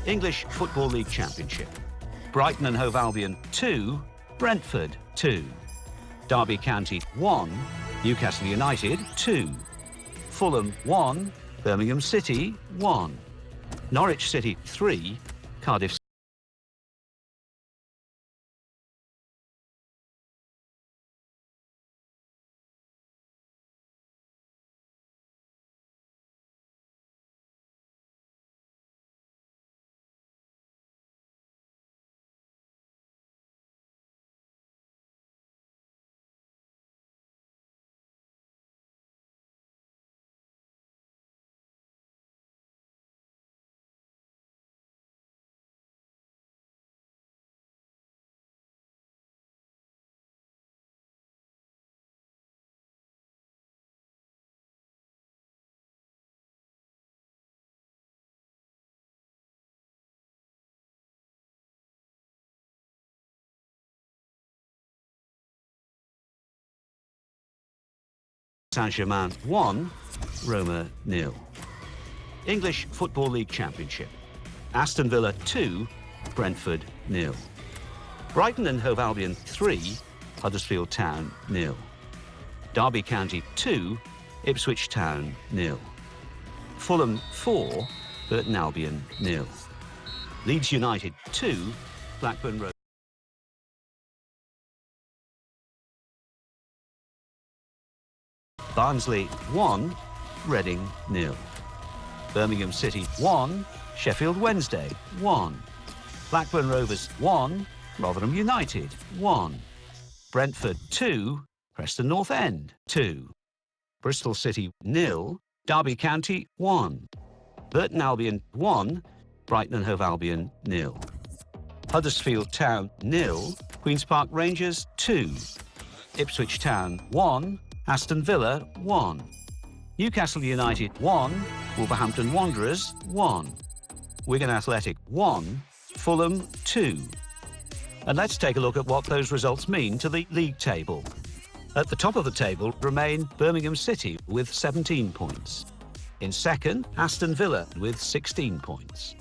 English Football League Championship. Brighton and Hove Albion 2, Brentford 2. Derby County 1, Newcastle United 2. Fulham 1, Birmingham City 1. Norwich City 3, Cardiff Saint-Germain 1, Roma 0. English Football League Championship. Aston Villa 2, Brentford 0. Brighton and Hove Albion 3, Huddersfield Town 0. Derby County 2, Ipswich Town 0. Fulham 4, Burton Albion 0. Leeds United 2, Blackburn Rovers. Barnsley 1, Reading 0. Birmingham City 1, Sheffield Wednesday 1. Blackburn Rovers 1, Rotherham United 1. Brentford 2, Preston North End 2. Bristol City 0, Derby County 1. Burton Albion 1, Brighton and Hove Albion 0. Huddersfield Town 0, Queen's Park Rangers 2. Ipswich Town 1, Aston Villa 1. Newcastle United 1, Wolverhampton Wanderers 1. Wigan Athletic 1, Fulham 2. And let's take a look at what those results mean to the league table. At the top of the table remain Birmingham City with 17 points. In second, Aston Villa with 16 points.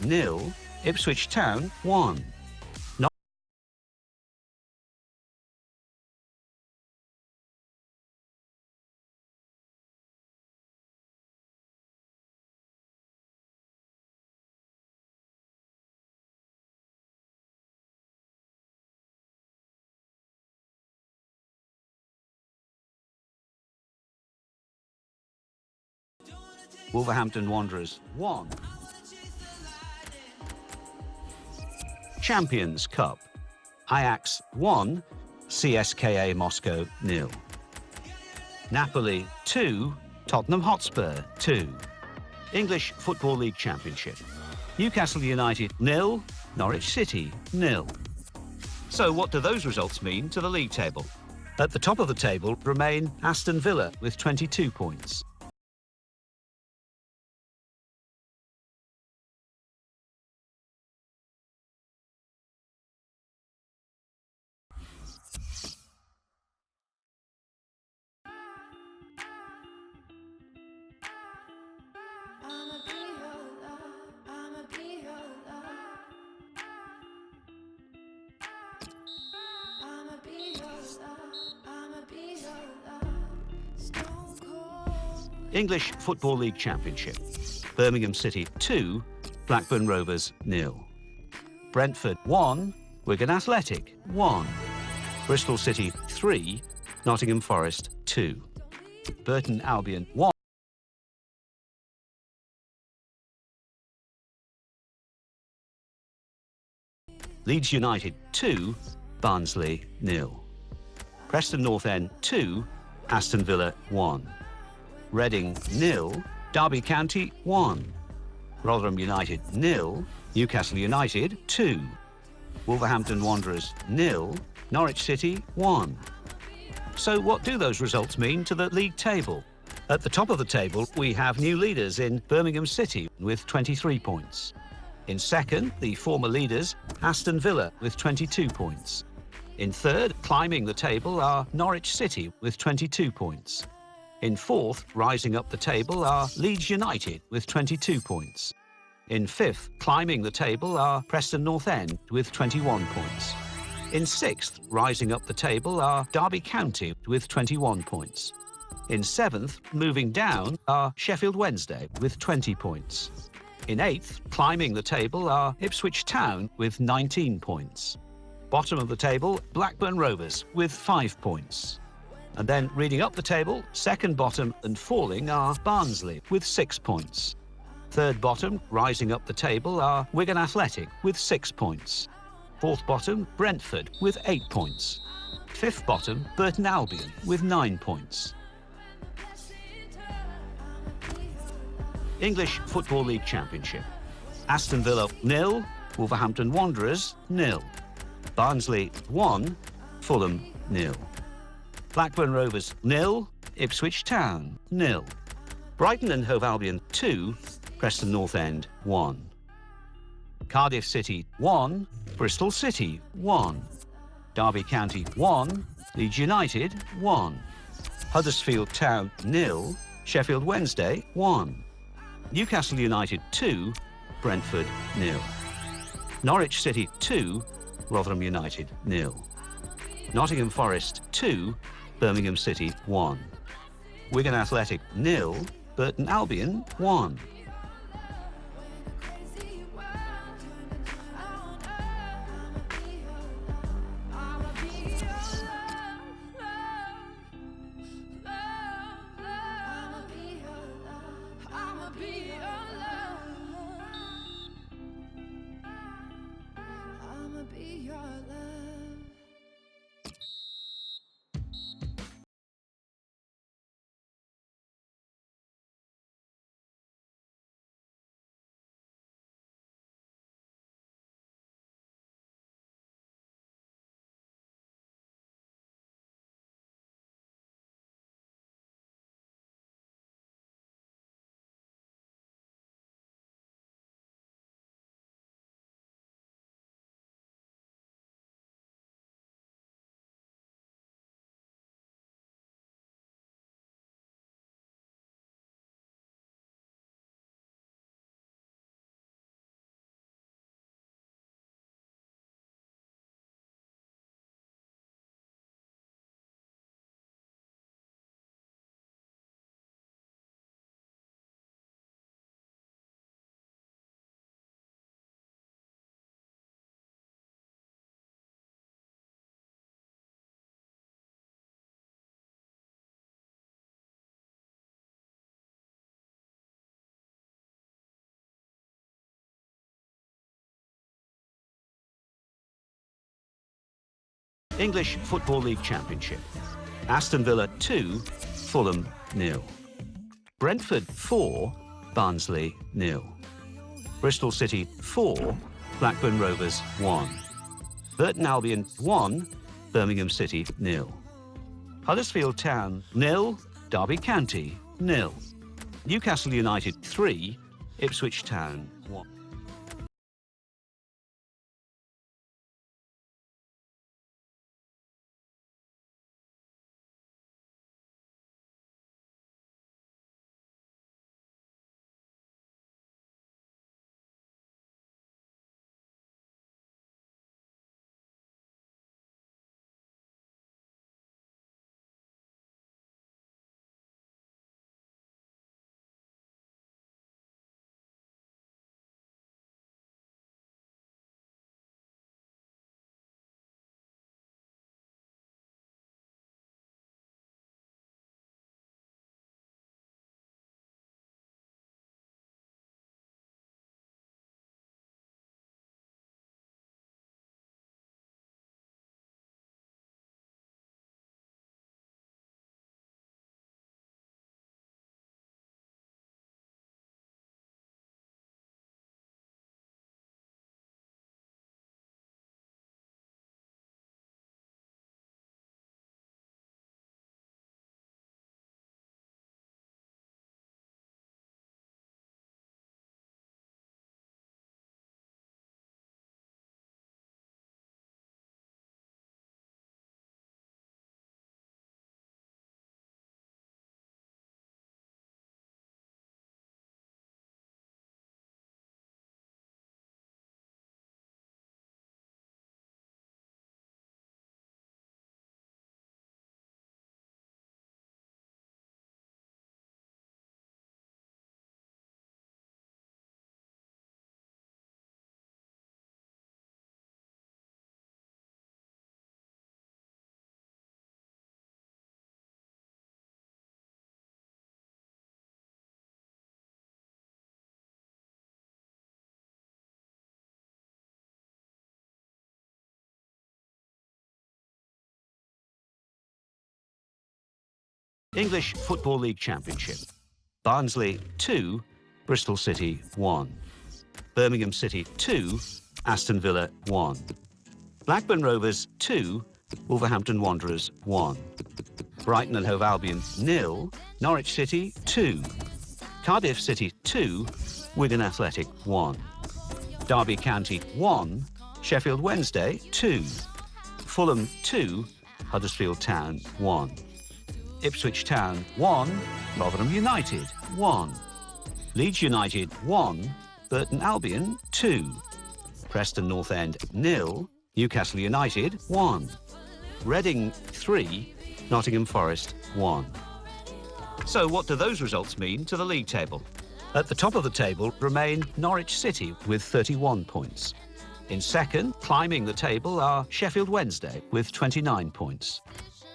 Nil, Ipswich Town 1. Wolverhampton Wanderers 1. Champions Cup. Ajax 1, CSKA Moscow 0. Napoli 2, Tottenham Hotspur 2. English Football League Championship. Newcastle United 0, Norwich City 0. So what do those results mean to the league table? At the top of the table remain Aston Villa with 22 points. English Football League Championship. Birmingham City 2, Blackburn Rovers 0. Brentford 1, Wigan Athletic 1. Bristol City 3, Nottingham Forest 2. Burton Albion 1. Leeds United 2, Barnsley 0. Preston North End 2, Aston Villa 1. Reading 0, Derby County 1. Rotherham United 0, Newcastle United 2. Wolverhampton Wanderers 0, Norwich City 1. So what do those results mean to the league table? At the top of the table we have new leaders in Birmingham City with 23 points. In second, the former leaders Aston Villa with 22 points. In third, climbing the table, are Norwich City with 22 points. In fourth, rising up the table, are Leeds United with 22 points. In fifth, climbing the table, are Preston North End with 21 points. In sixth, rising up the table, are Derby County with 21 points. In seventh, moving down, are Sheffield Wednesday with 20 points. In eighth, climbing the table, are Ipswich Town with 19 points. Bottom of the table, Blackburn Rovers with 5 points. And then reading up the table, second bottom and falling are Barnsley with 6 points. Third bottom, rising up the table, are Wigan Athletic with 6 points. Fourth bottom, Brentford with 8 points. Fifth bottom, Burton Albion with 9 points. English Football League Championship. Aston Villa 0, Wolverhampton Wanderers 0. Barnsley 1, Fulham 0. Blackburn Rovers 0, Ipswich Town 0. Brighton and Hove Albion 2, Preston North End 1. Cardiff City 1, Bristol City 1. Derby County 1, Leeds United 1. Huddersfield Town 0, Sheffield Wednesday 1. Newcastle United 2, Brentford 0. Norwich City 2, Rotherham United 0. Nottingham Forest 2, Birmingham City 1. Wigan Athletic 0, Burton Albion 1. English Football League Championship. Aston Villa 2, Fulham 0. Brentford 4, Barnsley 0. Bristol City 4, Blackburn Rovers 1. Burton Albion 1, Birmingham City 0. Huddersfield Town 0, Derby County 0. Newcastle United 3, Ipswich Town 1. English Football League Championship. Barnsley 2, Bristol City 1. Birmingham City 2, Aston Villa 1. Blackburn Rovers 2, Wolverhampton Wanderers 1. Brighton and Hove Albion 0, Norwich City 2. Cardiff City 2, Wigan Athletic 1. Derby County 1, Sheffield Wednesday 2. Fulham 2, Huddersfield Town 1. Ipswich Town 1, Rotherham United 1. Leeds United 1, Burton Albion 2. Preston North End 0, Newcastle United 1. Reading 3, Nottingham Forest 1. So what do those results mean to the league table? At the top of the table remain Norwich City with 31 points. In second, climbing the table, are Sheffield Wednesday with 29 points.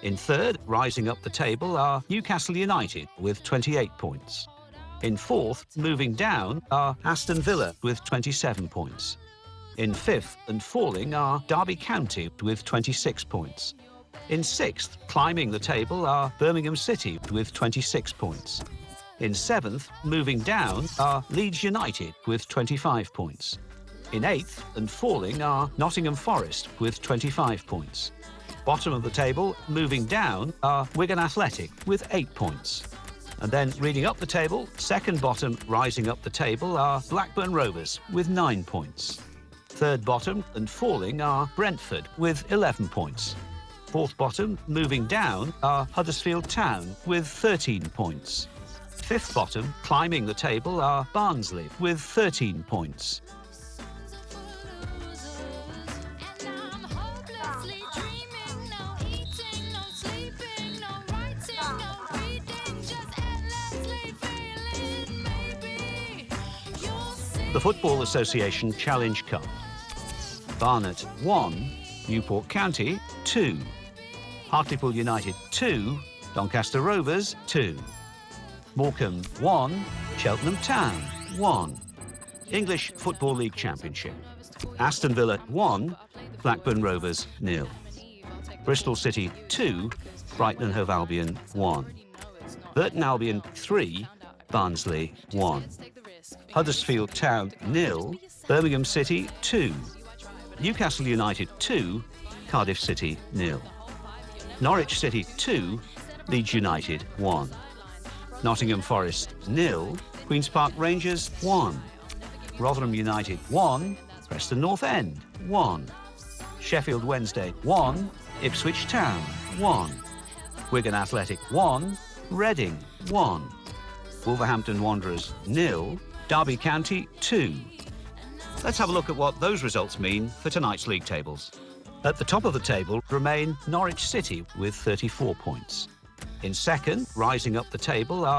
In third, rising up the table, are Newcastle United with 28 points. In fourth, moving down, are Aston Villa with 27 points. In fifth and falling are Derby County with 26 points. In sixth, climbing the table, are Birmingham City with 26 points. In seventh, moving down, are Leeds United with 25 points. In eighth and falling are Nottingham Forest with 25 points. Bottom of the table, moving down, are Wigan Athletic with 8 points. And then reading up the table, second bottom rising up the table are Blackburn Rovers with 9 points. Third bottom and falling are Brentford with 11 points. Fourth bottom, moving down, are Huddersfield Town with 13 points. Fifth bottom, climbing the table, are Barnsley with 13 points. The Football Association Challenge Cup. Barnet 1, Newport County 2. Hartlepool United 2, Doncaster Rovers 2. Morecambe 1, Cheltenham Town 1. English Football League Championship. Aston Villa 1, Blackburn Rovers 0. Bristol City 2, Brighton and Hove Albion 1. Burton Albion 3, Barnsley 1. Huddersfield Town 0, Birmingham City 2. Newcastle United 2, Cardiff City 0. Norwich City 2, Leeds United 1. Nottingham Forest 0, Queen's Park Rangers 1. Rotherham United 1, Preston North End 1. Sheffield Wednesday 1, Ipswich Town 1. Wigan Athletic 1, Reading 1. Wolverhampton Wanderers 0, Derby County 2. Let's have a look at what those results mean for tonight's league tables. At the top of the table remain Norwich City with 34 points. In second, rising up the table, are